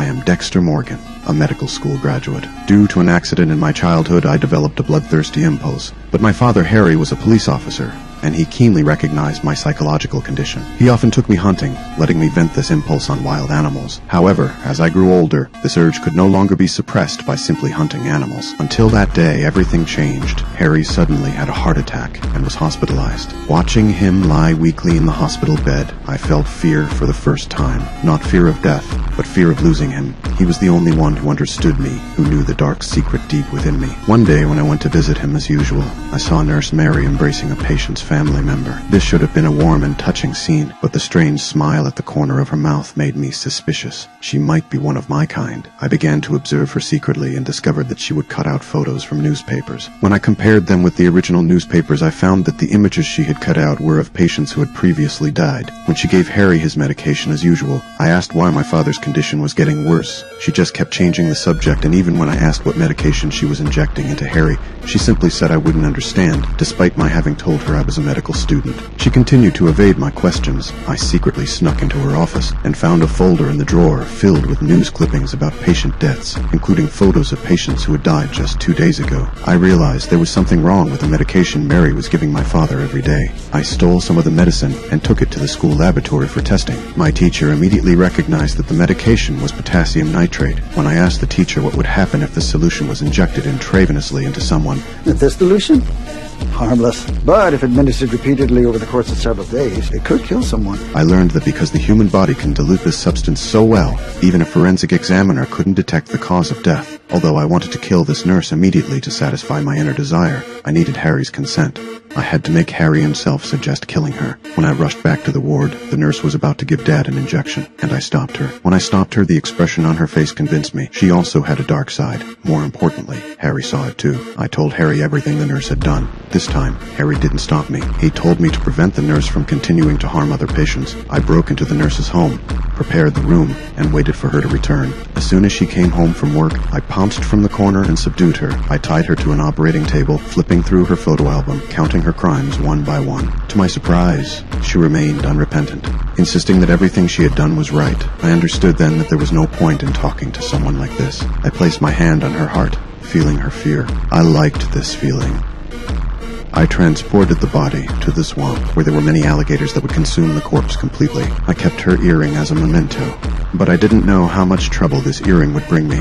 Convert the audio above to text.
I am Dexter Morgan, a medical school graduate. Due to an accident in my childhood, I developed a bloodthirsty impulse. But my father, Harry, was a police officer, and he keenly recognized my psychological condition. He often took me hunting, letting me vent this impulse on wild animals. However, as I grew older, this urge could no longer be suppressed by simply hunting animals. Until that day, everything changed. Harry suddenly had a heart attack and was hospitalized. Watching him lie weakly in the hospital bed, I felt fear for the first time. Not fear of death, but fear of losing him. He was the only one who understood me, who knew the dark secret deep within me. One day when I went to visit him as usual, I saw Nurse Mary embracing a patient's family member. This should have been a warm and touching scene, but the strange smile at the corner of her mouth made me suspicious. She might be one of my kind. I began to observe her secretly and discovered that she would cut out photos from newspapers. When I compared them with the original newspapers, I found that the images she had cut out were of patients who had previously died. When she gave Harry his medication as usual, I asked why my father's condition was getting worse. She just kept changing the subject, and even when I asked what medication she was injecting into Harry, she simply said I wouldn't understand, despite my having told her I was a medical student. She continued to evade my questions. I secretly snuck into her office and found a folder in the drawer filled with news clippings about patient deaths, including photos of patients who had died just 2 days ago. I realized there was something wrong with the medication Mary was giving my father every day. I stole some of the medicine and took it to the school laboratory for testing. My teacher immediately recognized that the medication was potassium nitrate. When I asked the teacher what would happen if the solution was injected intravenously into someone, This solution? Harmless. But if administered repeatedly over the course of several days, it could kill someone. I learned that because the human body can dilute this substance so well, even a forensic examiner couldn't detect the cause of death. Although I wanted to kill this nurse immediately to satisfy my inner desire, I needed Harry's consent. I had to make Harry himself suggest killing her. When I rushed back to the ward, the nurse was about to give Dad an injection, and I stopped her. When I stopped her, the expression on her face convinced me. She also had a dark side. More importantly, Harry saw it too. I told Harry everything the nurse had done. This time, Harry didn't stop me. He told me to prevent the nurse from continuing to harm other patients. I broke into the nurse's home, prepared the room, and waited for her to return. As soon as she came home from work, I pounced from the corner and subdued her. I tied her to an operating table, flipping through her photo album, counting her crimes one by one. To my surprise, she remained unrepentant, insisting that everything she had done was right. I understood then that there was no point in talking to someone like this. I placed my hand on her heart, feeling her fear. I liked this feeling. I transported the body to the swamp, where there were many alligators that would consume the corpse completely. I kept her earring as a memento, but I didn't know how much trouble this earring would bring me.